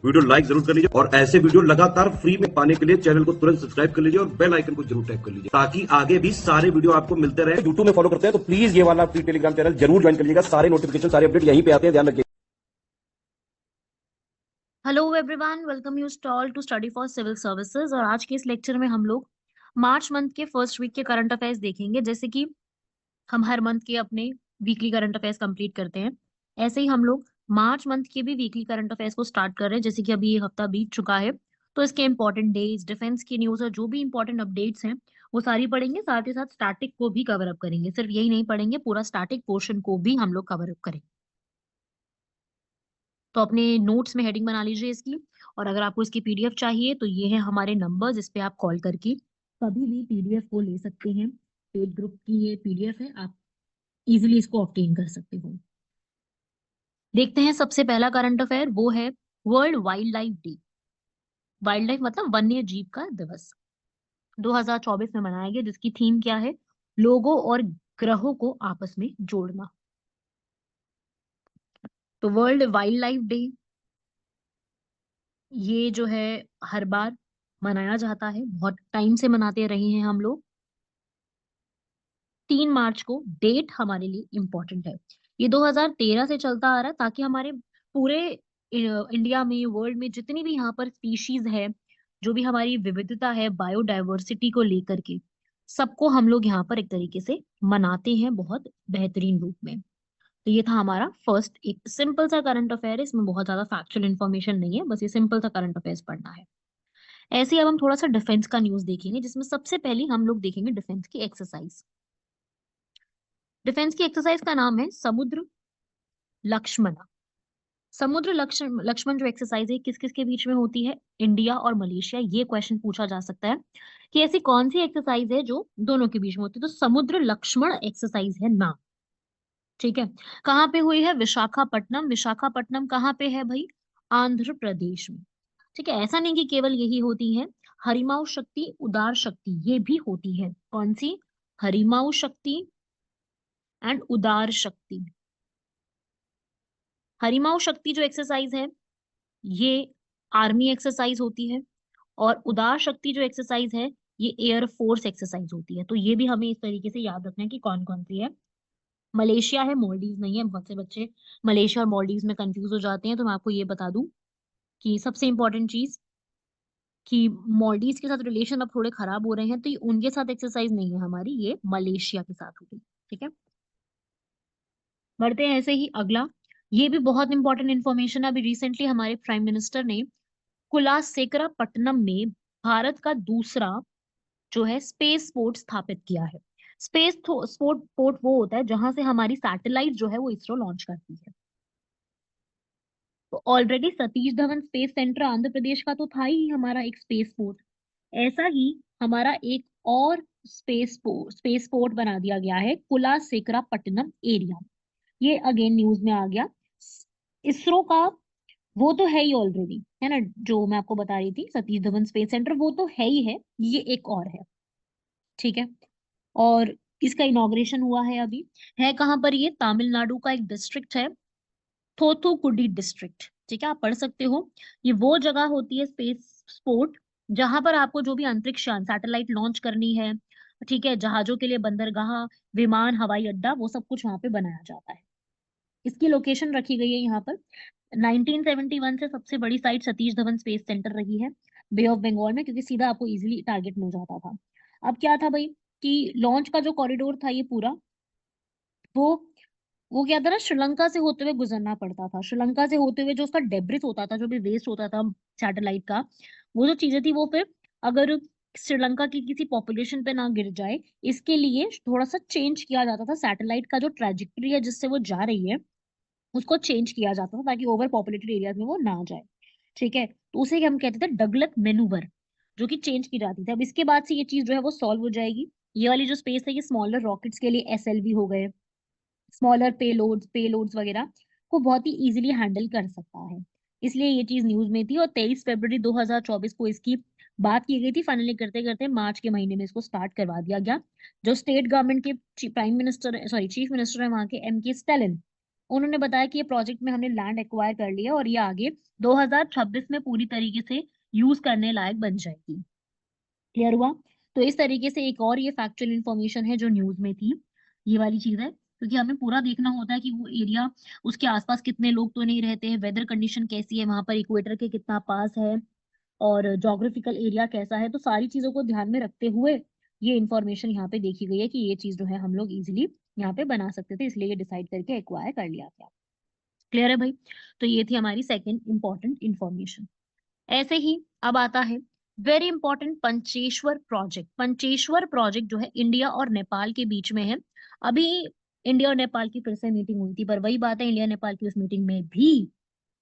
Video like जरूर कर लीजिए और ऐसे वीडियो लगातार फ्री में पाने के लिए चैनल को तुरंत सब्सक्राइब कर लीजिए और बेल आइकन को जरूर टैप कर लीजिए ताकि आगे भी सारे वीडियो आपको मिलते रहे। यूट्यूब में फॉलो करते हैं तो प्लीज ये वाला फ्री टेलीग्राम चैनल जरूर ज्वाइन कर लीजिएगा। सारे नोटिफिकेशन सारे अपडेट यहीं पे आते हैं, ध्यान रखिए। Hello everyone, welcome you all to study for civil services. और आज के इस लेक्चर में हम लोग मार्च मंथ के फर्स्ट वीक के करंट अफेयर्स देखेंगे। जैसे कि हम हर मंथ के अपने वीकली करंट अफेयर्स कंप्लीट करते हैं, ऐसे ही हम लोग मार्च मंथ के भी वीकली करंट अफेयर्स को स्टार्ट कर रहे हैं। जैसे कि अभी ये हफ्ता बीत चुका है, तो इसके इंपॉर्टेंट डेज, डिफेंस की न्यूज और जो भी इंपॉर्टेंट अपडेट्स हैं वो सारी पढ़ेंगे। साथ ही साथ स्टैटिक को भी कवर अप करेंगे। सिर्फ यही नहीं पढ़ेंगे, पूरा स्टैटिक पोर्शन को भी हम लोग कवर अप करेंगे। तो अपने नोट्स में हेडिंग बना लीजिए इसकी। और अगर आपको इसकी पीडीएफ चाहिए तो ये है हमारे नंबर जिस पे आप कॉल करके कभी भी पीडीएफ को ले सकते हैं। पेड ग्रुप की ये पीडीएफ है, आप इजीली इसको ऑब्टेन कर सकते हो। देखते हैं सबसे पहला करंट अफेयर, वो है world wild life day. Wild life मतलब वन्य जीव का दिवस 2024 में मनाया गया, जिसकी थीम क्या है? लोगों और ग्रहों को आपस में जोड़ना। तो वर्ल्ड वाइल्ड लाइफ डे ये जो है हर बार मनाया जाता है, बहुत टाइम से मनाते रहे हैं हम लोग। 3 मार्च को डेट हमारे लिए इम्पोर्टेंट है। ये 2013 से चलता आ रहा है ताकि हमारे पूरे इंडिया में, वर्ल्ड में जितनी भी यहाँ पर स्पीशीज है, जो भी हमारी विविधता है बायोडायवर्सिटी को लेकर के, सबको हम लोग यहाँ पर एक तरीके से मनाते हैं बहुत बेहतरीन रूप में। तो ये था हमारा फर्स्ट एक सिंपल सा करंट अफेयर है। इसमें बहुत ज्यादा फैक्चुअल इन्फॉर्मेशन नहीं है, बस ये सिंपल सा करंट अफेयर्स पढ़ना है। ऐसे ही अब हम थोड़ा सा डिफेंस का न्यूज देखेंगे, जिसमें सबसे पहले हम लोग देखेंगे डिफेंस की एक्सरसाइज। डिफेंस की एक्सरसाइज का नाम है समुद्र लक्ष्मण। समुद्र लक्ष्मण जो एक्सरसाइज है किस किस के बीच में होती है? इंडिया और मलेशिया। ये क्वेश्चन पूछा जा सकता है कि ऐसी कौन सी एक्सरसाइज है जो दोनों के बीच में होती है। तो समुद्र लक्ष्मण एक्सरसाइज है नाम। ठीक है, कहाँ पे हुई है? विशाखापट्टनम। विशाखापट्टनम कहाँ पे है भाई? आंध्र प्रदेश में। ठीक है, ऐसा नहीं कि केवल यही होती है, हरिमाऊ शक्ति, उदार शक्ति ये भी होती है। कौन सी? हरिमाऊ शक्ति एंड उदार शक्ति। हरिमाऊ शक्ति जो एक्सरसाइज है ये आर्मी एक्सरसाइज होती है, और उदार शक्ति जो एक्सरसाइज है ये एयर फोर्स एक्सरसाइज होती है। तो ये भी हमें इस तरीके से याद रखना है कि कौन कौन सी है। मलेशिया है, मोल्डीव नहीं है। बहुत से बच्चे मलेशिया और मोल्डीव में कंफ्यूज हो जाते हैं, तो मैं आपको ये बता दूं कि सबसे इंपॉर्टेंट चीज कि मोल्डीव के साथ रिलेशन अब थोड़े खराब हो रहे हैं, तो ये उनके साथ एक्सरसाइज नहीं है हमारी, ये मलेशिया के साथ होगी। ठीक है, बढ़ते हैं ऐसे ही अगला। ये भी बहुत इंपॉर्टेंट इन्फॉर्मेशन है। अभी रिसेंटली हमारे प्राइम मिनिस्टर ने कुलासेकरापट्टनम में भारत का दूसरा जो है स्पेस पोर्ट स्थापित किया है। स्पेस स्पोर्ट पोर्ट वो होता है जहां से हमारी सैटेलाइट जो है वो इसरो लॉन्च करती है। तो already Satish Dhawan space centre Andhra Pradesh का तो था ही हमारा एक स्पेस पोर्ट। ऐसा ही हमारा एक और स्पेस पोर्ट बना दिया गया है कुलासेकरापट्टनम एरिया। ये अगेन न्यूज में आ गया। इसरो का वो तो है ही ऑलरेडी, है ना, जो मैं आपको बता रही थी सतीश धवन स्पेस सेंटर, वो तो है ही है, ये एक और है। ठीक है, और इसका इनॉग्रेशन हुआ है अभी। है कहाँ पर? ये तमिलनाडु का एक डिस्ट्रिक्ट है, थोथुकुडी डिस्ट्रिक्ट। ठीक है, आप पढ़ सकते हो। ये वो जगह होती है स्पेस स्पोर्ट जहां पर आपको जो भी अंतरिक्ष यान सैटेलाइट लॉन्च करनी है, ठीक है, जहाजों के लिए बंदरगाह, विमान, हवाई अड्डा, वो सब कुछ वहां पे बनाया जाता है। इसकी लोकेशन रखी गई है यहाँ पर। 1971 से सबसे बड़ी site Satish Dhawan space centre रही है बे ऑफ बंगाल में, क्योंकि सीधा आपको इजीली टारगेट मिल जाता था। अब क्या था भाई कि लॉन्च का जो कॉरिडोर था ये पूरा, वो वो क्या था ना, श्रीलंका से होते हुए गुजरना पड़ता था। श्रीलंका से होते हुए जो उसका डेब्रिस होता था, जो भी वेस्ट होता था सैटेलाइट का, वो जो चीजें थी वो फिर अगर श्रीलंका की किसी पॉपुलेशन पे ना गिर जाए, इसके लिए थोड़ा सा चेंज किया जाता था। सैटेलाइट का जो ट्रेजेक्टरी है जिससे वो जा रही है उसको चेंज किया जाता था ताकि ओवर पॉपुलेटेड एरियाज में वो ना जाए। ठीक है, तो उसे हम कहते थे डगलत मेनूवर, जो कि चेंज की जाती थी। अब इसके बाद से ये चीज जो है वो सॉल्व हो जाएगी। ये वाली जो स्पेस है ये स्मॉलर रॉकेट्स के लिए एसएलवी हो गए, स्मॉलर पेलोड्स वगैरह को बहुत ही इजीली हैंडल कर सकता है। इसलिए ये चीज न्यूज में थी, और 23 फरवरी 2024 को इसकी बात की गई थी। फाइनली करते करते मार्च के महीने में इसको स्टार्ट करवा दिया गया। जो स्टेट गवर्नमेंट के prime minister, sorry chief minister है वहां के, एम के स्टालिन, उन्होंने बताया कि ये प्रोजेक्ट में हमने लैंड एक्वायर कर लिया और ये आगे 2026 में पूरी तरीके से यूज करने लायक बन जाएगी। क्लियर हुआ? तो इस तरीके से एक और ये फैक्चुअल इंफॉर्मेशन है जो न्यूज में थी, ये वाली चीज है, क्योंकि हमें पूरा देखना होता है कि वो एरिया, उसके आसपास कितने लोग तो नहीं रहते हैं, वेदर कंडीशन कैसी है वहां पर, इक्वेटर के कितना पास है, और जोग्राफिकल एरिया कैसा है। तो सारी चीजों को ध्यान में रखते हुए ये इंफॉर्मेशन यहाँ पे देखी गई है कि ये चीज जो है हम लोग इजिली यहाँ पे बना सकते थे, इसलिए ये डिसाइड करके एक्वायर कर लिया गया। क्लियर है भाई? तो ये थी हमारी सेकंड इंपॉर्टेंट इंफॉर्मेशन। ऐसे ही अब आता है very important Pancheshwar project. Pancheshwar project जो है इंडिया और नेपाल के बीच में है। अभी इंडिया और नेपाल की फिर से मीटिंग हुई थी, पर वही बात है, इंडिया नेपाल की उस मीटिंग में भी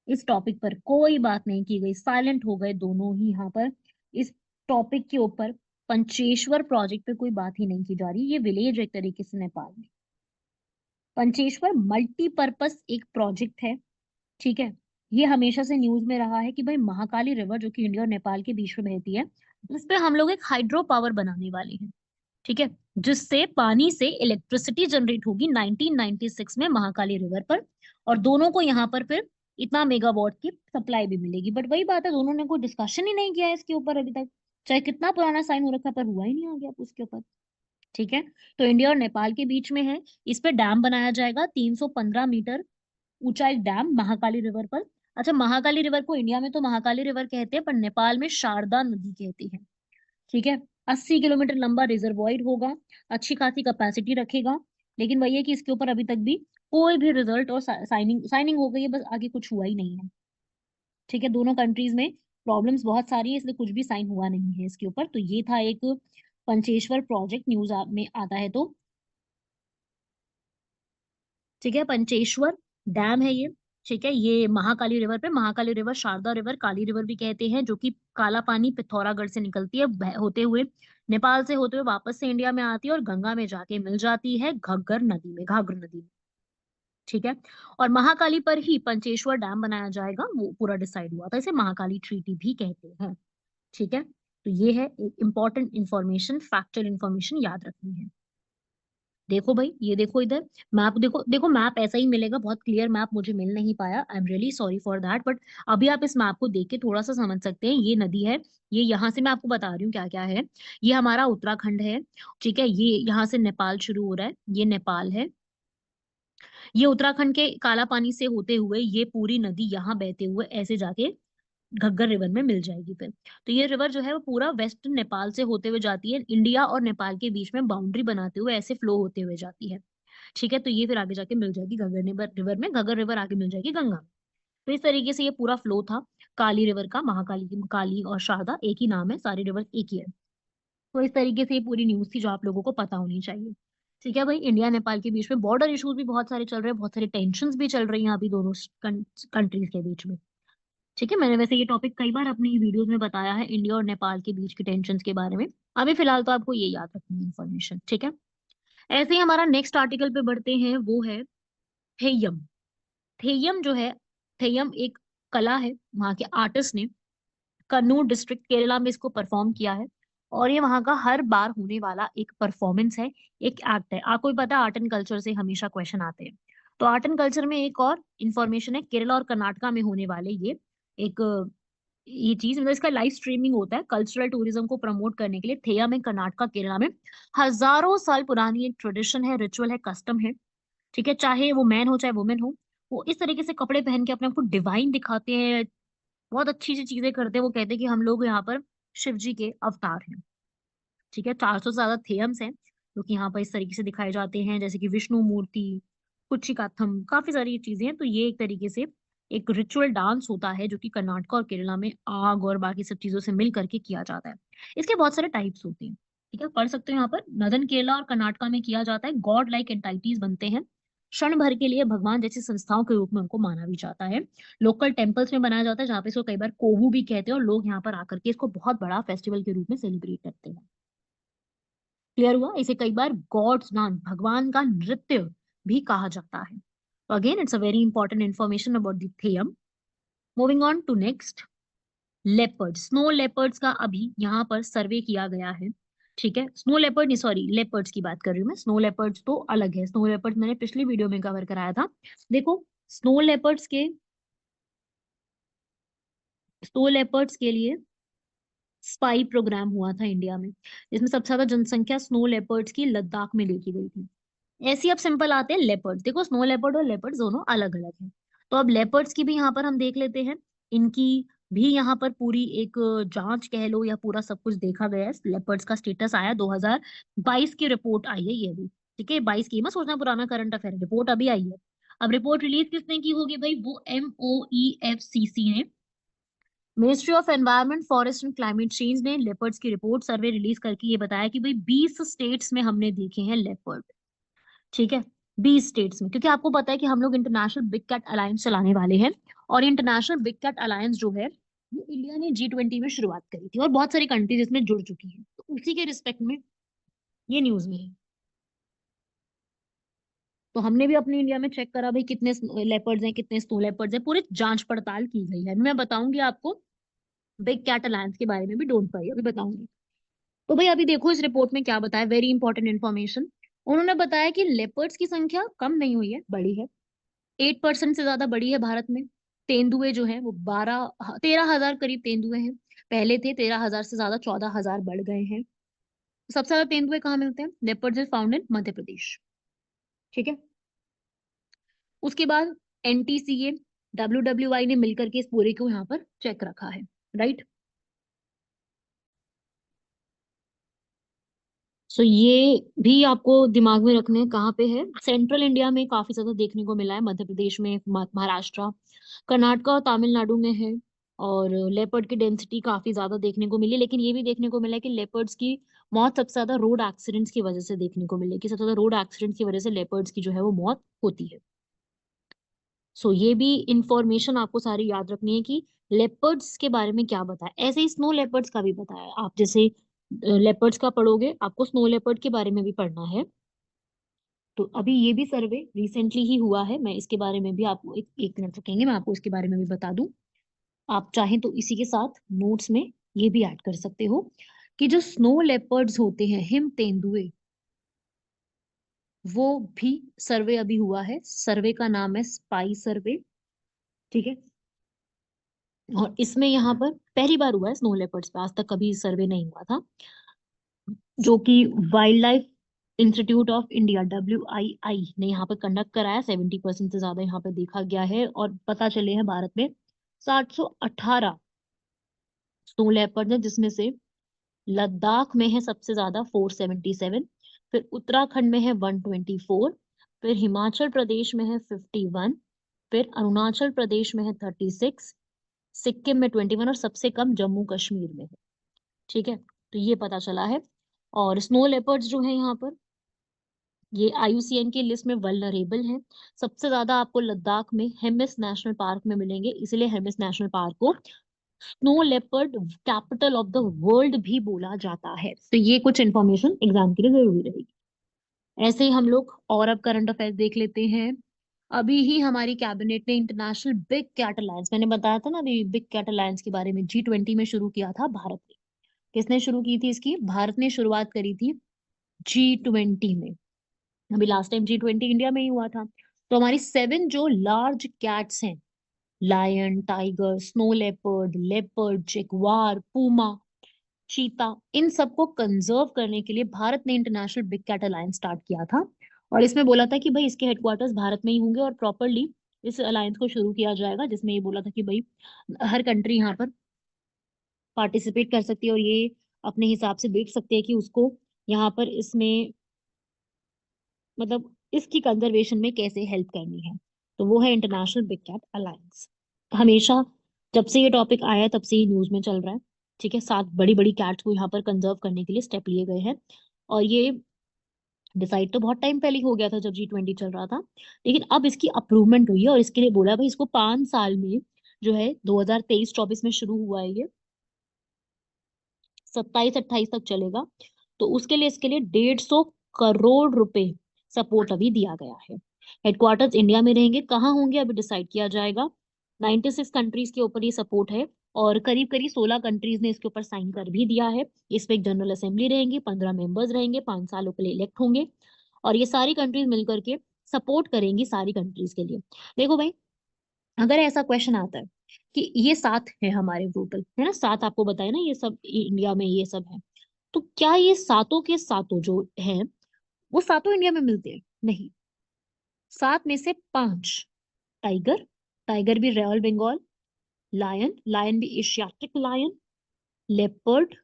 इस टॉपिक पर कोई बात नहीं की गई, साइलेंट हो गए दोनों ही यहाँ पर। इस टॉपिक के ऊपर, पंचेश्वर प्रोजेक्ट पे कोई बात ही नहीं की जा रही। ये विलेज एक तरीके से नेपाल में। पंचेश्वर मल्टीपर्पस एक प्रोजेक्ट है, ठीक है। ये हमेशा से न्यूज में रहा है कि भाई महाकाली रिवर जो कि इंडिया और नेपाल के बीच में बहती है, उस पे हम लोग एक हाइड्रो पावर बनाने वाले हैं, ठीक है, जिससे पानी से इलेक्ट्रिसिटी जनरेट होगी 1996 में महाकाली रिवर पर, और दोनों को यहाँ पर फिर इतना मेगावाट की सप्लाई भी मिलेगी। बट वही बात है, दोनों ने कोई डिस्कशन ही नहीं किया है इसके ऊपर अभी तक, चाहे कितना पुराना साइन हो रखा है, पर हुआ ही नहीं आ गया उसके ऊपर, ठीक है। तो इंडिया और नेपाल के बीच में है, इस पे डैम बनाया जाएगा, 315 मीटर ऊंचा एक डैम महाकाली रिवर पर। अच्छा, महाकाली रिवर को इंडिया में तो महाकाली रिवर कहते हैं, पर नेपाल में शारदा नदी कहती है, ठीक है। 80 किलोमीटर लंबा रिजर्वॉयर होगा, अच्छी खासी कैपेसिटी रखेगा, लेकिन वही है कि इसके ऊपर अभी तक भी कोई भी रिजल्ट और साइनिंग साइनिंग हो गई है, बस आगे कुछ हुआ ही नहीं है, ठीक है। दोनों कंट्रीज में प्रॉब्लम्स बहुत सारी है, इसलिए कुछ भी साइन हुआ नहीं है इसके ऊपर। तो ये था एक पंचेश्वर प्रोजेक्ट न्यूज में आता है तो, ठीक है। पंचेश्वर डैम है ये, ठीक है। ये महाकाली रिवर पे, महाकाली रिवर, शारदा रिवर, काली रिवर भी कहते हैं, जो कि काला पानी पिथौरागढ़ से निकलती है, होते हुए नेपाल से होते हुए वापस से इंडिया में आती है और गंगा में जाके मिल जाती है घग्गर नदी में, घाघर नदी में, ठीक है। और महाकाली पर ही पंचेश्वर डैम बनाया जाएगा, वो पूरा डिसाइड हुआ था, इसे महाकाली ट्रीटी भी कहते हैं, ठीक है। तो ये है एक इंपॉर्टेंट इंफॉर्मेशन, फैक्चुअल इंफॉर्मेशन याद रखनी है। देखो भाई, ये देखो इधर मैप, देखो देखो मैप ऐसा ही मिलेगा, बहुत क्लियर मैप मुझे मिल नहीं पाया, I am really sorry for that, but अभी आप इस मैप को देख के थोड़ा सा समझ सकते हैं। ये नदी है, ये यहाँ से मैं आपको बता रही हूँ क्या क्या है। ये हमारा उत्तराखंड है, ठीक है। ये यहाँ से नेपाल शुरू हो रहा है, ये नेपाल है। ये उत्तराखंड के काला पानी से होते हुए ये पूरी नदी यहाँ बहते हुए ऐसे जाके घग्गर रिवर में मिल जाएगी फिर। तो ये रिवर जो है वो पूरा वेस्टर्न नेपाल से होते हुए जाती है, इंडिया और नेपाल के बीच में बाउंड्री बनाते हुए ऐसे फ्लो होते हुए जाती है, ठीक है। तो ये फिर आगे जाके मिल जाएगी घग्गर रिवर में, घग्गर रिवर आगे मिल जाएगी गंगा में। तो इस तरीके से ये पूरा फ्लो था काली रिवर का। महाकाली की, काली और शारदा एक ही नाम है, सारी रिवर एक ही है। तो इस तरीके से ये पूरी न्यूज थी जो आप लोगों को पता होनी चाहिए, ठीक है भाई। इंडिया नेपाल के बीच में बॉर्डर इश्यूज भी बहुत सारे चल रहे हैं, बहुत सारी टेंशन भी चल रही हैं अभी दोनों कंट्रीज के बीच में, ठीक है। मैंने वैसे ये टॉपिक कई बार अपनी वीडियोस में बताया है, इंडिया और नेपाल के बीच के टेंशन के बारे में। अभी फिलहाल तो आपको ये याद रखनी है इन्फॉर्मेशन, ठीक है। ऐसे ही हमारा नेक्स्ट आर्टिकल पे बढ़ते हैं, वो है थेयम। थेयम जो है, थेयम एक कला है, वहाँ के आर्टिस्ट ने कन्नूर डिस्ट्रिक्ट केरला में इसको परफॉर्म किया है, और ये वहाँ का हर बार होने वाला एक परफॉर्मेंस है, एक एक्ट है। आपको भी पता है आर्ट एंड कल्चर से हमेशा क्वेश्चन आते हैं, तो आर्ट एंड कल्चर में एक और इन्फॉर्मेशन है, केरला और कर्नाटका में होने वाले एक ये चीज, मतलब इसका लाइव स्ट्रीमिंग होता है कल्चरल टूरिज्म को प्रमोट करने के लिए। थेया में, कर्नाटका, केरला में हजारों साल पुरानी एक ट्रेडिशन है, रिचुअल है, कस्टम है, ठीक है। चाहे वो मैन हो चाहे वुमेन हो, वो इस तरीके से कपड़े पहन के अपने आप को डिवाइन दिखाते हैं, बहुत अच्छी सी चीजें करते हैं। वो कहते हैं कि हम लोग यहाँ पर शिव जी के अवतार हैं, ठीक है। 400 से ज्यादा थेयम्स हैं जो कि यहाँ पर इस तरीके से दिखाए जाते हैं, जैसे कि विष्णु मूर्ति, कुचिकाथम, काफी सारी चीजें हैं। तो ये एक तरीके से एक रिचुअल डांस होता है जो कि कर्नाटक और केरला में आग और बाकी सब चीजों से मिल करके किया जाता है। इसके बहुत सारे टाइप्स होते हैं, ठीक है, पढ़ सकते हो यहाँ पर। नदन केरला और कर्नाटका में किया जाता है, गॉड लाइक एंटाइटीज बनते हैं, क्षण भर के लिए भगवान जैसी संस्थाओं के रूप में उनको माना भी जाता है। लोकल टेम्पल्स में बनाया जाता है, जहाँ पे इसको कई बार कोवू भी कहते हैं, और लोग यहाँ पर आकर के इसको बहुत बड़ा फेस्टिवल के रूप में सेलिब्रेट करते हैं। क्लियर हुआ? इसे कई बार गॉड्स डांस, भगवान का नृत्य भी कहा जाता है। तो again it's a very important information about the Theyyam. Moving on to next, leopard, snow leopards का अभी यहाँ पर सर्वे किया गया है, ठीक है, स्नो लेपर्ड नहीं, सॉरी, लेपर्ड्स की बात कर रही हूँ मैं, स्नो लेपर्ड्स तो अलग है। स्नो लेपर्ड्स मैंने पिछली वीडियो में कवर कराया था। देखो, स्नो लेपर्ड्स के स्नो लेपर्ड्स के लिए स्पाई प्रोग्राम हुआ था इंडिया में, जिसमें सबसे ज्यादा जनसंख्या स्नो लेपर्ड्स की लद्दाख में देखी गई थी। ऐसे ही अब सिंपल आते हैं लेपर्ड्स। देखो, स्नो लेपर्ड और लेपर्ड्स दोनों अलग अलग हैं। तो अब लेपर्ड्स की भी यहाँ पर हम देख लेते हैं। इनकी भी यहाँ पर पूरी एक जांच कह लो या पूरा सब कुछ देखा गया है। लेपर्ड्स का स्टेटस आया 2022 की रिपोर्ट आई है ये भी। ठीक है, 22 की मत सोचना पुराना करंट अफेयर, रिपोर्ट अभी आई है। अब रिपोर्ट रिलीज किसने की होगी भाई? वो MOEFCC ने, ministry of environment forest and climate change ने लेपर्ड्स की रिपोर्ट सर्वे रिलीज करके ये बताया कि भाई 20 स्टेट्स में हमने देखे हैं लेपर्ड। ठीक है, 20 स्टेट्स में, क्योंकि आपको पता है कि हम लोग इंटरनेशनल बिग कैट अलायंस चलाने वाले हैं। और इंटरनेशनल बिग कैट अलायंस जो है, वो इंडिया ने G20 में शुरुआत करी थी और बहुत सारी कंट्रीज इसमें जुड़ चुकी हैं, तो उसी के रिस्पेक्ट में ये न्यूज में है। तो हमने भी अपने इंडिया में चेक करा भाई कितने लेपर्ड्स हैं, कितने स्नो लेपर्ड्स हैं, पूरी जांच पड़ताल की गई है। मैं बताऊंगी आपको बिग कैट अलायंस के बारे में भी, डोंट वरी, अभी बताऊंगी। तो भाई अभी देखो इस रिपोर्ट में क्या बताया, वेरी इंपॉर्टेंट इन्फॉर्मेशन। उन्होंने बताया कि लेपर्ड्स की संख्या कम नहीं हुई है, बढ़ी है। 8% से ज्यादा बढ़ी है भारत में। तेंदुए जो है वो 13,000 करीब तेंदुए हैं। पहले थे 13,000 से ज्यादा 14,000 बढ़ गए हैं। सबसे ज्यादा तेंदुए कहाँ मिलते हैं? Leopards is found in Madhya Pradesh. ठीक है, उसके बाद NTCA, WWI ने मिलकर के इस पूरे को यहाँ पर चेक रखा है, राइट। सो ये भी आपको दिमाग में रखने हैं, कहाँ पे है? सेंट्रल इंडिया में काफी ज्यादा देखने को मिला है, मध्य प्रदेश में, महाराष्ट्र, कर्नाटक और तमिलनाडु में है। और लेपर्ड की डेंसिटी काफी ज्यादा देखने को मिली, लेकिन ये भी देखने को मिला है कि लेपर्ड्स की मौत सबसे ज्यादा रोड एक्सीडेंट्स की वजह से देखने को मिली, कि सबसे ज्यादा रोड एक्सीडेंट्स की वजह से लेपर्ड्स की जो है वो मौत होती है। सो ये भी इंफॉर्मेशन आपको सारी याद रखनी है कि लेपर्ड्स के बारे में क्या बताया। ऐसे ही स्नो लेपर्ड्स का भी बताया। आप जैसे लेपर्ड्स का पढ़ोगे, आपको स्नो लेपर्ड के बारे में भी पढ़ना है। तो अभी ये भी सर्वे रिसेंटली ही हुआ है, मैं इसके बारे में भी आपको एक मिनट रुकेंगे, मैं आपको इसके बारे में भी बता दूं। आप चाहें तो इसी के साथ नोट्स में ये भी ऐड कर सकते हो कि जो स्नो लेपर्ड्स होते हैं, हिम तेंदुए, वो भी सर्वे अभी हुआ है। सर्वे का नाम है स्पाई सर्वे। ठीक है, और इसमें यहाँ पर पहली बार हुआ है स्नो लेपर्ड्स पे, आज तक कभी सर्वे नहीं हुआ था, जो कि wild life institute of India WII ने यहाँ पर कंडक्ट कराया। 70% से ज्यादा यहाँ पे देखा गया है और पता चले हैं भारत में 718 स्नो लेपर्ड है, जिसमें से लद्दाख में है सबसे ज्यादा 477, फिर उत्तराखंड में है 124, फिर हिमाचल प्रदेश में है 51, फिर अरुणाचल प्रदेश में है 36, सिक्किम में 21 और सबसे कम जम्मू कश्मीर में है। ठीक है, तो ये पता चला है। और स्नो लेपर्ड्स जो है यहाँ पर, ये IUCN की लिस्ट में वल्नरेबल हैं। सबसे ज्यादा आपको लद्दाख में हेमिस नेशनल पार्क में मिलेंगे, इसलिए हेमिस नेशनल पार्क को snow leopard capital of the world भी बोला जाता है। तो ये कुछ इंफॉर्मेशन एग्जाम के लिए जरूरी रहेगी। ऐसे ही हम लोग और अब करंट अफेयर्स देख लेते हैं। अभी ही हमारी कैबिनेट ने इंटरनेशनल बिग कैट अलायंस, मैंने बताया था ना अभी बिग कैट अलायंस के बारे में, G20 में शुरू किया था भारत ने। किसने शुरू की थी इसकी? भारत ने शुरुआत करी थी G20 में। अभी लास्ट टाइम G20 इंडिया में ही हुआ था। तो हमारी 7 जो लार्ज कैट्स हैं, lion, tiger, snow leopard, leopard, jaguar, puma, cheetah, इन सबको कंजर्व करने के लिए भारत ने international big cat alliance start किया था। और इसमें बोला था कि भाई इसके हेडक्वार्टर्स भारत में ही होंगे और प्रॉपरली इस अलायंस को शुरू किया जाएगा, जिसमें ये बोला था कि भाई हर कंट्री यहाँ पर पार्टिसिपेट कर सकती है और ये अपने हिसाब से देख सकते हैं कि उसको यहाँ पर इसमें मतलब इसकी कंजर्वेशन में कैसे हेल्प करनी है। तो वो है इंटरनेशनल बिग कैट अलायंस। हमेशा जब से ये टॉपिक आया है तब से ही न्यूज में चल रहा है। ठीक है, 7 बड़ी बड़ी कैट्स को यहाँ पर कंजर्व करने के लिए स्टेप लिए गए हैं। और ये डिसाइड तो बहुत टाइम पहले ही हो गया था जब G20 चल रहा था, लेकिन अब इसकी अप्रूवमेंट हुई है और इसके लिए बोला भाई इसको 5 साल में, जो है 2023-24 में शुरू हुआ है ये, 27-28 तक चलेगा। तो उसके लिए इसके लिए 150 करोड़ रुपए सपोर्ट अभी दिया गया है। हेडक्वार्टर्स इंडिया में रहेंगे, कहाँ होंगे अभी डिसाइड किया जाएगा। 96 कंट्रीज के ऊपर ये सपोर्ट है। और करीब करीब 16 कंट्रीज ने इसके ऊपर साइन कर भी दिया है। इसमें एक जनरल असेंबली रहेंगी, 15 मेंबर्स रहेंगे, 5 सालों के लिए इलेक्ट होंगे, और ये सारी कंट्रीज मिलकर के सपोर्ट करेंगी सारी कंट्रीज के लिए। देखो भाई, अगर ऐसा क्वेश्चन आता है कि ये 7 है हमारे टोटल, है ना, 7 आपको बताया ना, ये सब इंडिया में ये सब है, तो क्या ये सातों के सातों जो हैं वो सातों इंडिया में मिलते हैं? नहीं। 7 में से 5 टाइगर, टाइगर भी रॉयल बंगाल, लायन, लायन भी Asiatic lion, leopard,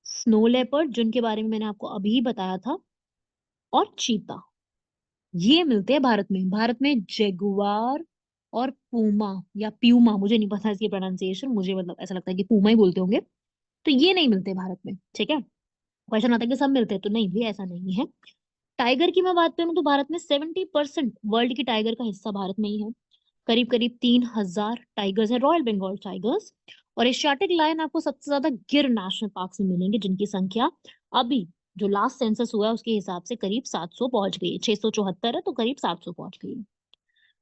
snow leopard जिनके बारे में मैंने आपको अभी बताया था, और चीता, ये मिलते हैं भारत में। भारत में जेगुआर और पूमा या प्यूमा, मुझे नहीं पता इसकी प्रोनाउंसिएशन, मुझे मतलब ऐसा लगता है कि पूमा ही बोलते होंगे, तो ये नहीं मिलते भारत में। ठीक है, क्वेश्चन आता है कि सब मिलते हैं, तो नहीं भी, ऐसा नहीं है। टाइगर की मैं बात करूं तो भारत में 70% वर्ल्ड की टाइगर का हिस्सा भारत में ही है। करीब करीब 3,000 टाइगर्स है, रॉयल बंगाल टाइगर्स। और एशियाटिक लायन आपको सबसे ज्यादा गिर नेशनल पार्क में मिलेंगे, जिनकी संख्या अभी जो लास्ट सेंसस हुआ है उसके हिसाब से करीब 700 पहुंच गई है। 674 है तो करीब 700 पहुंच गई है।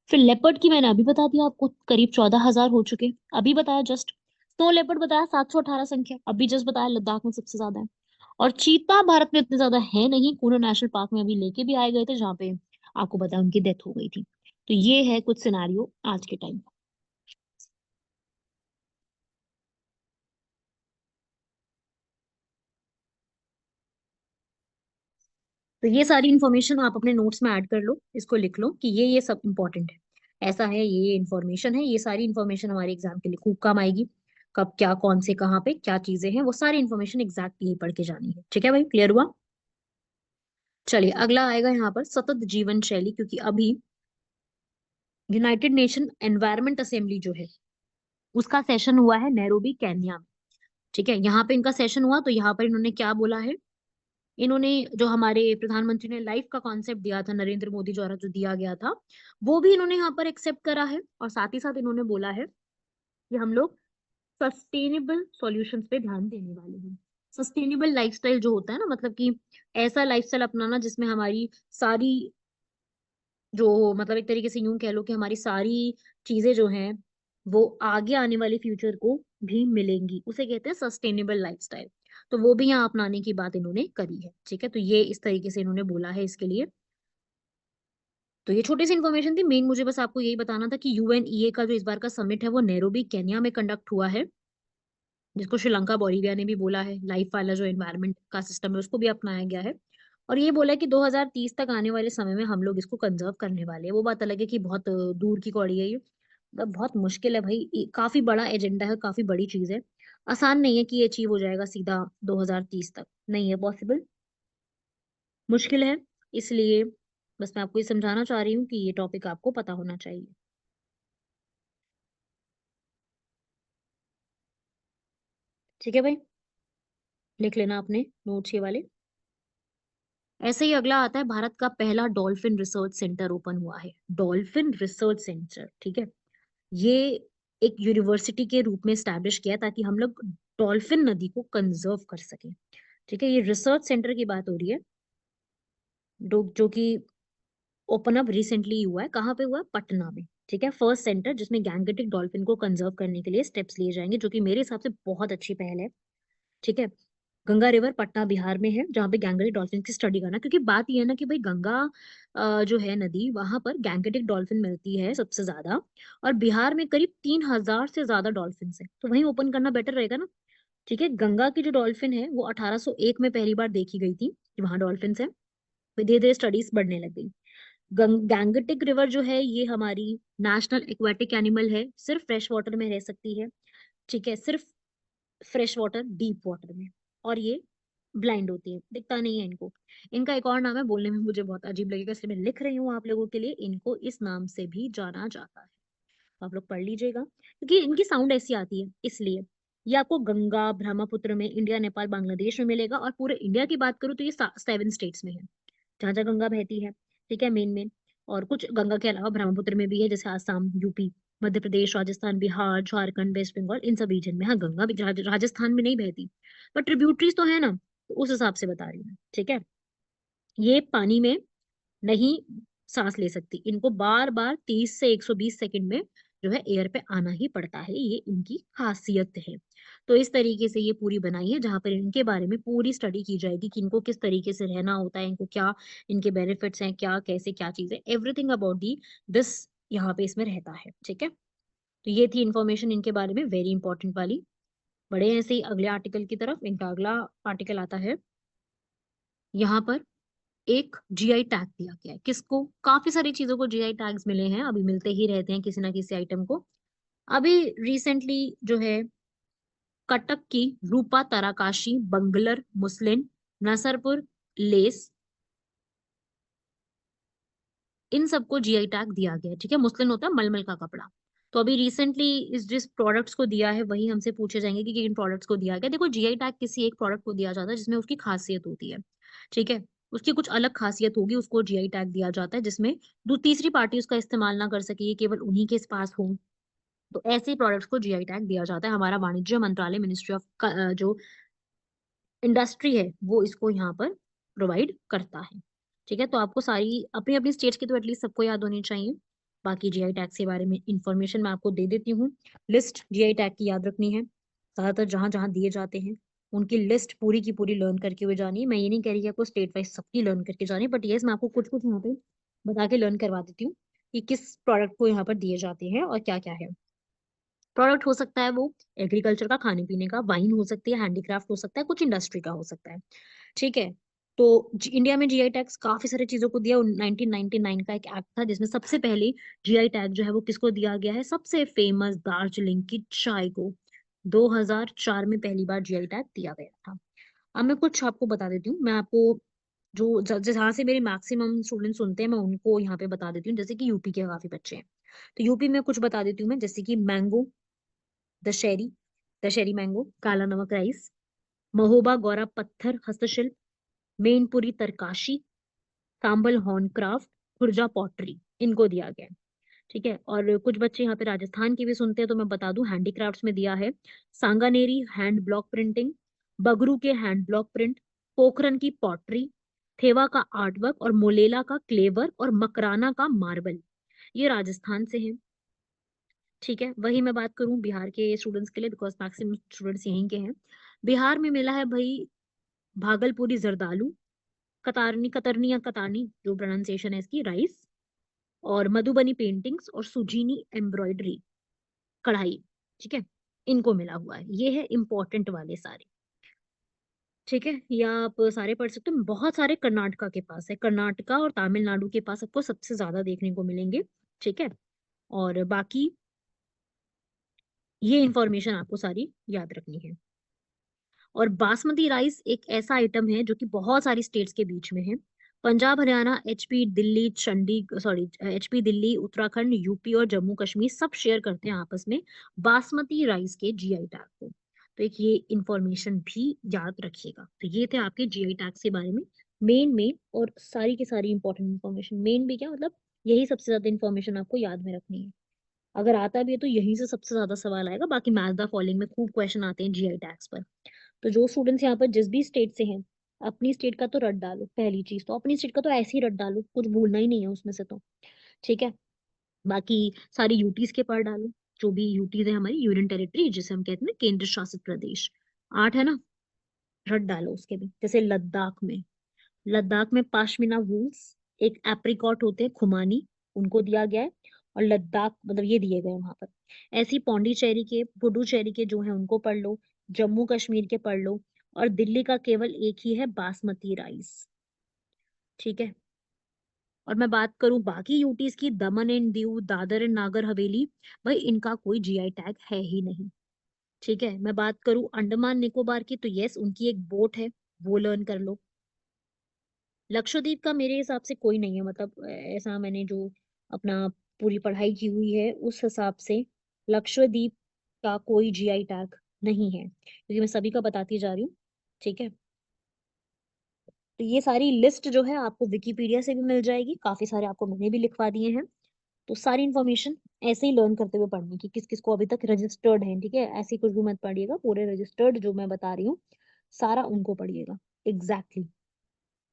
फिर लेपर्ड की मैंने अभी बता दिया आपको, करीब 14,000 हो चुके, अभी बताया जस्ट। स्नो लेपर्ड बताया 718 संख्या, अभी जस्ट बताया, लद्दाख में सबसे ज्यादा है। और चीता भारत में इतने ज्यादा है नहीं, कूनो नेशनल पार्क में अभी लेके भी आए गए थे, जहाँ पे आपको पता है उनकी डेथ हो गई थी। तो ये है कुछ सिनारियो आज के टाइम। तो ये सारी इन्फॉर्मेशन आप अपने नोट्स में ऐड कर लो, इसको लिख लो कि ये सब इंपॉर्टेंट है, ऐसा है, ये इन्फॉर्मेशन है, ये सारी इन्फॉर्मेशन हमारे एग्जाम के लिए खूब काम आएगी। कब क्या, कौन से, कहाँ पे क्या चीजें हैं, वो सारी इन्फॉर्मेशन एग्जैक्टली पढ़ के जानी है। ठीक है भाई, क्लियर हुआ? चलिए अगला आएगा यहाँ पर सतत जीवन शैली, क्योंकि अभी यूनाइटेड नेशन एनवायरनमेंट असेंबली जो है उसका सेशन हुआ है नैरोबी केन्या में। ठीक है, यहाँ पे इनका सेशन हुआ, तो यहाँ पर इन्होंने क्या बोला है, इन्होंने जो हमारे प्रधानमंत्री ने लाइफ का कॉन्सेप्ट दिया था नरेंद्र मोदी द्वारा जो दिया गया था, वो भी इन्होंने यहाँ पर एक्सेप्ट करा है। और साथ ही साथ इन्होंने बोला है कि हम लोग सस्टेनेबल सॉल्यूशंस पे ध्यान देने वाले हैं। सस्टेनेबल लाइफस्टाइल जो होता है ना, मतलब कि ऐसा लाइफस्टाइल अपनाना जिसमें हमारी सारी जो, मतलब एक तरीके से यूं कह लो कि हमारी सारी चीजें जो हैं वो आगे आने वाले फ्यूचर को भी मिलेंगी, उसे कहते हैं सस्टेनेबल लाइफस्टाइल। तो वो भी यहाँ अपनाने की बात इन्होंने करी है। ठीक है, तो ये इस तरीके से इन्होंने बोला है इसके लिए। तो ये छोटी सी इन्फॉर्मेशन थी, मेन मुझे बस आपको यही बताना था कि यूएनईए का जो इस बार का समिट है वो नैरोबी केन्या में कंडक्ट हुआ है, जिसको श्रीलंका बोलिविया ने भी बोला है। लाइफ वाला जो एनवायरनमेंट का सिस्टम है उसको भी अपनाया गया है। और ये बोला है कि 2030 तक आने वाले समय में हम लोग इसको कंजर्व करने वाले हैं। वो बात अलग है कि बहुत दूर की कौड़ी है ये, मतलब बहुत मुश्किल है भाई, काफी बड़ा एजेंडा है, काफी बड़ी चीज है। आसान नहीं है कि ये अचीव हो जाएगा सीधा 2030 तक, नहीं है पॉसिबल, मुश्किल है। इसलिए बस मैं आपको ये समझाना चाह रही हूँ कि ये टॉपिक आपको पता होना चाहिए। ठीक है भाई, लिख लेना अपने नोट्स ये वाले। ऐसे ही अगला आता है, भारत का पहला डॉल्फिन रिसर्च सेंटर ओपन हुआ है। डॉल्फिन रिसर्च सेंटर, ठीक है, ये एक यूनिवर्सिटी के रूप में स्टैब्लिश किया है ताकि हम लोग डॉल्फिन नदी को कंजर्व कर सकें। ठीक है, ये रिसर्च सेंटर की बात हो रही है, जो कि ओपन अप रिसेंटली हुआ है। कहाँ पे हुआ है? पटना में। ठीक है, फर्स्ट सेंटर जिसमें गैंगेटिक डॉल्फिन को कंजर्व करने के लिए स्टेप्स लिए जाएंगे, जो कि मेरे हिसाब से बहुत अच्छी पहल है। ठीक है, गंगा रिवर पटना बिहार में है, जहाँ पे गैंगेटिक डॉल्फिन की स्टडी करना, क्योंकि बात ये है ना कि भाई गंगा जो है नदी, वहां पर गैंगेटिक डॉल्फिन मिलती है सबसे ज्यादा, और बिहार में करीब 3,000 से ज्यादा डॉल्फिन है, तो वहीं ओपन करना बेटर रहेगा ना। ठीक है, गंगा की जो डॉल्फिन है वो 1801 में पहली बार देखी गई थी कि वहां डॉल्फिन है, फिर धीरे धीरे स्टडीज बढ़ने लग गई। गैंगेटिक रिवर जो है ये हमारी नेशनल एक्वेटिक एनिमल है, सिर्फ फ्रेश वाटर में रह सकती है। ठीक है, सिर्फ फ्रेश वाटर, डीप वाटर में। और ये ब्लाइंड होती है, दिखता नहीं है इनको। इनका एक और नाम है, बोलने में मुझे बहुत अजीब लगेगा इसलिए मैं लिख रही हूँ आप लोगों के लिए, इनको इस नाम से भी जाना जाता है। तो आप लोग पढ़ लीजिएगा, क्योंकि इनकी साउंड ऐसी आती है इसलिए। ये आपको गंगा ब्रह्मपुत्र में, इंडिया नेपाल बांग्लादेश में मिलेगा, और पूरे इंडिया की बात करूँ तो ये 7 स्टेट्स में है, जहाँ जहाँ गंगा बहती है। ठीक है, मेन मेन। और कुछ गंगा के अलावा ब्रह्मपुत्र में भी है, जैसे आसाम, यूपी, मध्य प्रदेश, राजस्थान, बिहार, झारखंड, वेस्ट बंगाल, इन सब रीजन में। हाँ, गंगा भी राजस्थान में नहीं बहती, पर ट्रिब्यूटरीज तो है ना, तो उस हिसाब से बता रही हूँ। ठीक है, ये पानी में नहीं सांस ले सकती, इनको बार बार 30 से 120 सेकंड में जो है एयर पे आना ही पड़ता है, ये इनकी खासियत है। तो इस तरीके से ये पूरी बनाई है, जहां पर इनके बारे में पूरी स्टडी की जाएगी कि इनको किस तरीके से रहना होता है, इनको क्या इनके बेनिफिट्स हैं, क्या कैसे क्या चीजें, एवरीथिंग अबाउट दी दिस यहाँ पे इसमें रहता है। ठीक है, तो ये थी इंफॉर्मेशन इनके बारे में, वेरी इंपॉर्टेंट वाली। बड़े हैं ऐसे ही अगले आर्टिकल की तरफ। इनका अगला आर्टिकल आता है, यहाँ पर एक जीआई टैग दिया गया है। किसको? काफी सारी चीजों को जीआई टैग्स मिले हैं, अभी मिलते ही रहते हैं किसी ना किसी आइटम को। अभी रिसेंटली जो है कटक की रूपा ताराकाशी बंगलर मुस्लिन नसरपुर लेस, इन सबको जीआई टैग दिया गया है। ठीक है, मुस्लिन होता है मलमल का कपड़ा। तो अभी रिसेंटली इस जिस प्रोडक्ट्स को दिया है वही हमसे पूछे जाएंगे कि किन प्रोडक्ट्स को दिया गया। देखो, जीआई टैग किसी एक प्रोडक्ट को दिया जाता है जिसमें उसकी खासियत होती है। ठीक है, उसकी कुछ अलग खासियत होगी, उसको जीआई टैग दिया जाता है, जिसमें तीसरी पार्टी उसका इस्तेमाल ना कर सके, ये केवल उन्हीं के पास हो। तो ऐसे प्रोडक्ट्स को जीआई टैग दिया जाता है। हमारा वाणिज्य मंत्रालय, मिनिस्ट्री ऑफ जो इंडस्ट्री है, वो इसको यहाँ पर प्रोवाइड करता है। ठीक है, तो आपको सारी अपनी अपनी स्टेट की तो एटलीस्ट सबको याद होनी चाहिए। बाकी जीआई टैग के बारे में इंफॉर्मेशन मैं आपको दे देती हूँ। लिस्ट जीआई टैग की याद रखनी है, ज्यादातर जहां जहां दिए जाते हैं उनकी लिस्ट पूरी की पूरी लर्न करके हुए जानी है। मैं ये नहीं कह रही कि आपको स्टेट वाइज सबकी लर्न करके जानी है, बट यस मैं आपको कुछ कुछ यहाँ पे बता के लर्न करवा देती हूँ कि किस प्रोडक्ट को यहाँ पर दिए जाते हैं और क्या क्या है। प्रोडक्ट हो सकता है वो एग्रीकल्चर का, खाने पीने का, वाइन हो सकती है, हैंडीक्राफ्ट हो सकता है, कुछ इंडस्ट्री का हो सकता है। ठीक है, तो इंडिया में जीआई टैग्स काफी सारी चीजों को दिया। 1999 का एक एक्ट था जिसमें सबसे पहले जीआई टैग जो है वो किसको दिया गया है? सबसे फेमस दार्जिलिंग की चाय को 2004 में पहली बार जीआई टैग दिया गया था। अब मैं कुछ आपको बता देती हूँ, मैं आपको जो जहाँ से मेरे मैक्सिमम स्टूडेंट सुनते हैं मैं उनको यहाँ पे बता देती हूँ। जैसे कि यूपी के काफी बच्चे हैं, तो यूपी में कुछ बता देती हूँ मैं, जैसे कि मैंगो, दशहरी, दशहरी मैंगो, काला नमक राइस, महोबा गौरा पत्थर हस्तशिल्प, मेनपुरी तरकाशी, सांभल हॉर्नक्राफ्ट, खुर्जा पॉटरी, इनको दिया गया है। ठीक है, और कुछ बच्चे यहाँ पे राजस्थान की भी सुनते हैं, तो मैं बता दूं हैंडीक्राफ्ट्स में दिया है Sanganeri hand block printing, Bagru के हैंड ब्लॉक प्रिंट, पोखरन की पॉटरी, थेवा का आर्ट वर्क, और मोलेला का क्लेवर, और मकराना का मार्बल, ये राजस्थान से है। ठीक है, वही मैं बात करूं बिहार के स्टूडेंट्स के लिए, बिकॉज मैक्सिमम स्टूडेंट्स यहीं के हैं। बिहार में मिला है भाई भागलपुरी जरदालू, कतारनी कतरनी या कतानी जो प्रोनाउंसिएशन है इसकी, राइस, और मधुबनी पेंटिंग्स, और सुजीनी एम्ब्रॉयडरी, कढ़ाई। ठीक है, इनको मिला हुआ है। ये है इंपॉर्टेंट वाले सारे। ठीक है, या आप सारे पढ़ सकते हो। बहुत सारे कर्नाटका के पास है, कर्नाटका और तमिलनाडु के पास आपको सबसे ज्यादा देखने को मिलेंगे। ठीक है, और बाकी ये इंफॉर्मेशन आपको सारी याद रखनी है। और बासमती राइस एक ऐसा आइटम है जो कि बहुत सारी स्टेट्स के बीच में है। Punjab, Haryana, HP Delhi, HP Delhi, Uttarakhand, UP और जम्मू कश्मीर सब शेयर करते हैं आपस में बासमती राइस के जीआई टैग को। तो एक ये इंफॉर्मेशन भी याद रखिएगा। तो ये थे आपके जीआई टैग्स के बारे में मेन में, और सारी की सारी इंपॉर्टेंट इंफॉर्मेशन। मेन भी क्या मतलब, यही सबसे ज्यादा इंफॉर्मेशन आपको याद में रखनी है। अगर आता भी है तो यहीं से सबसे ज्यादा सवाल आएगा, बाकी मैथ द फॉलोइंग में खूब क्वेश्चन आते हैं जीआई टैग्स पर। तो जो स्टूडेंट्स यहाँ पर जिस भी स्टेट से हैं, अपनी स्टेट का तो रट डालो। पहली चीज तो अपनी स्टेट का तो ऐसे ही रट डालो, कुछ भूलना ही नहीं है उसमें से तो। ठीक है, बाकी सारी यूटीज के पढ़ डालो। जो भी यूटीज है हमारी, यूनियन टेरिटरी जिसे हम कहते हैं ना, केंद्र शासित प्रदेश, 8 है ना, रट डालो उसके भी। जैसे लद्दाख में पाशमीना वूल्स, एक एप्रिकॉट होते हैं खुमानी, उनको दिया गया है, और लद्दाख मतलब ये दिए गए हैं वहां पर। ऐसी पौंडीचेरी के, पुडुचेरी के जो है उनको पढ़ लो, जम्मू कश्मीर के पढ़ लो, और दिल्ली का केवल एक ही है बासमती राइस। ठीक है, और मैं बात करूं बाकी यूटीज की, दमन एंड दीव, दादर एंड नागर हवेली, भाई इनका कोई जीआई टैग है ही नहीं। ठीक है, मैं बात करूं अंडमान निकोबार की, तो यस उनकी एक बोट है, वो लर्न कर लो। लक्षद्वीप का मेरे हिसाब से कोई नहीं है, मतलब ऐसा मैंने जो अपना पूरी पढ़ाई की हुई है उस हिसाब से लक्षद्वीप का कोई जीआई टैग नहीं है, क्योंकि मैं सभी का बताती जा रही हूँ। ठीक है, तो ये सारी लिस्ट जो है आपको विकिपीडिया से भी मिल जाएगी, काफी सारे आपको मैंने भी लिखवा दिए हैं। तो सारी इन्फॉर्मेशन ऐसे ही लर्न करते हुए पढ़ने की, किस किस को अभी तक रजिस्टर्ड है। ठीक है, ऐसी कुछ भी मत पढ़िएगा, पूरे रजिस्टर्ड जो मैं बता रही हूँ सारा उनको पढ़िएगा। एग्जैक्टली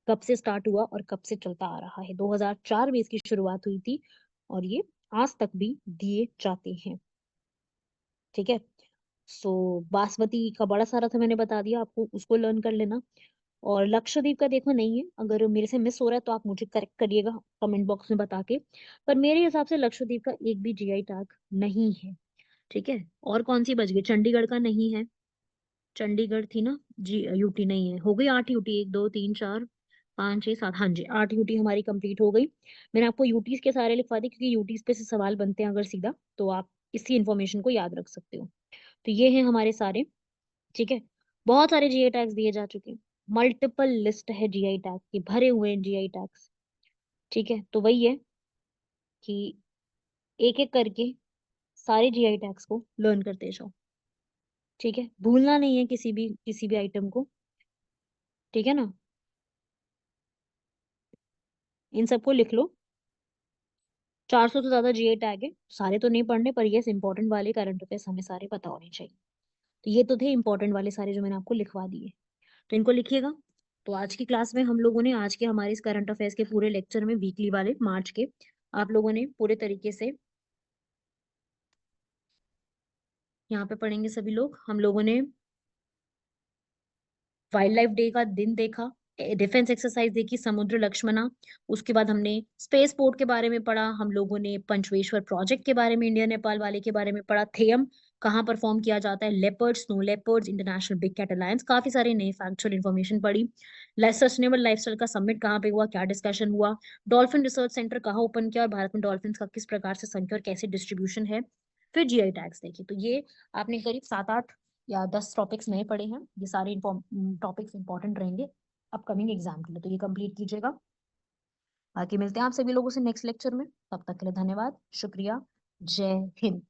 कब से स्टार्ट हुआ और कब से चलता आ रहा है, 2004 में इसकी शुरुआत हुई थी, और ये आज तक भी दिए जाते हैं। ठीक है, सो बासमती का बड़ा सारा था, मैंने बता दिया आपको, उसको लर्न कर लेना। और लक्षद्वीप का देखो नहीं है, अगर मेरे से मिस हो रहा है तो आप मुझे करेक्ट करिएगा कमेंट बॉक्स में बता के। पर मेरे हिसाब से लक्षद्वीप का एक भी जीआई टैग नहीं है। ठीक है, और कौन सी बच गई? चंडीगढ़ का नहीं है, चंडीगढ़ थी ना जी, यूटी नहीं है। हो गई 8 यूटी, 1 2 3 4 5 6 7, हाँ जी 8 यूटी हमारी कंप्लीट हो गई। मैंने आपको यूटीज के सारे लिखवा दी, क्योंकि यूटीज पे से सवाल बनते हैं अगर सीधा, तो आप इसी इंफॉर्मेशन को याद रख सकते हो। तो ये हैं हमारे सारे। ठीक है, बहुत सारे जीआई टैग्स दिए जा चुके हैं, मल्टीपल लिस्ट है जीआई टैग की, भरे हुए हैं जीआई टैग्स। ठीक है, तो वही है कि एक एक करके सारे जीआई टैग्स को लर्न करते जाओ। ठीक है, भूलना नहीं है किसी भी आइटम को। ठीक है ना, इन सबको लिख लो। 400 से ज्यादा जीआई टैग है, सारे तो नहीं पढ़ने, पर ये इंपॉर्टेंट वाले करंट अफेयर्स हमें सारे पता होने चाहिए। तो ये तो थे इंपॉर्टेंट वाले सारे जो मैंने आपको लिखवा दिए, तो इनको लिखिएगा। तो आज की क्लास में हम लोगों ने, आज के हमारे इस करंट अफेयर्स के पूरे लेक्चर में, वीकली वाले मार्च के, आप लोगों ने पूरे तरीके से यहाँ पे पढ़ेंगे सभी लोग। हम लोगों ने वाइल्ड लाइफ डे का दिन देखा, डिफेंस एक्सरसाइज देखी, समुद्र लक्ष्मणा। उसके बाद हमने स्पेस पोर्ट के बारे में पढ़ा, हम लोगों ने पंचवेश्वर प्रोजेक्ट के बारे में, इंडिया नेपाल वाले के बारे में पढ़ा, थेयम कहाँ परफॉर्म किया जाता है, leopards, snow leopards, international big cat alliance, काफी सारे नए फैक्चुअल इन्फॉर्मेशन पढ़ी। सस्टेनेबल लाइफस्टाइल का समिट कहाँ पे हुआ, क्या डिस्कशन हुआ, डॉल्फिन रिसर्च सेंटर कहाँ ओपन किया, और भारत में डॉल्फिन का किस प्रकार से संख्या और कैसे डिस्ट्रीब्यूशन है। फिर जीआई टैग्स देखी। तो ये आपने करीब 7 8 या 10 टॉपिक्स नए पढ़े हैं। ये सारे टॉपिक्स इंपॉर्टेंट रहेंगे अपकमिंग एग्जाम के लिए, तो ये कंप्लीट कीजिएगा। बाकी मिलते हैं आप सभी लोगों से नेक्स्ट लेक्चर में, तब तक के लिए धन्यवाद, शुक्रिया, जय हिंद।